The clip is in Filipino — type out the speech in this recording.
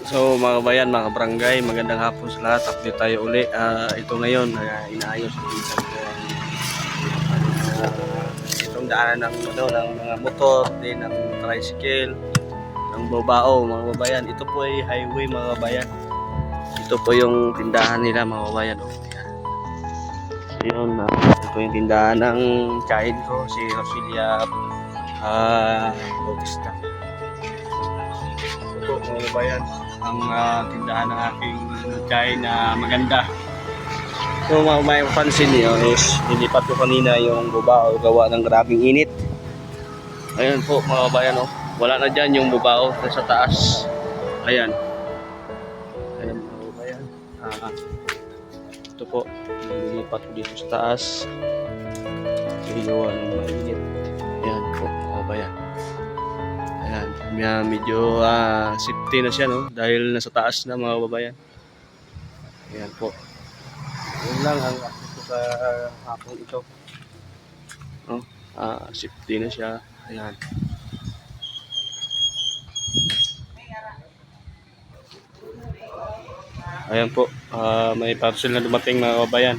So mga kabayan, mga barangay, magandang hapon sa lahat. Update tayo uli. Ito ngayon, inaayos ko itong daanan ng, ng mga motor, din ng tricycle, ng babao mga kabayan. Ito po ay highway mga kabayan. Ito po yung tindahan nila mga kabayan. Yun, ito po yung tindahan ng child ko, si Rosilia Bautista. Ito po mga kabayan, ang tindahan ng aking child na maganda. So may mapansin niyo is nilipat ko kanina yung bubao gawa ng grabing init. Ayun po mga kabayan, wala na dyan yung bubao sa taas. Ayan. Ayan mga kabayan. Ito po, nilipat ko dito sa taas. Kasi gawa ng mainit. Ayan po mga kabayan. Ayan, medyo safety na siya dahil nasa taas na mga kabayan. Ayan po. Yun lang ang access ko sa hapon ito. Safety na siya. Ayan. Ayan po. May parcel na dumating mga kabayan.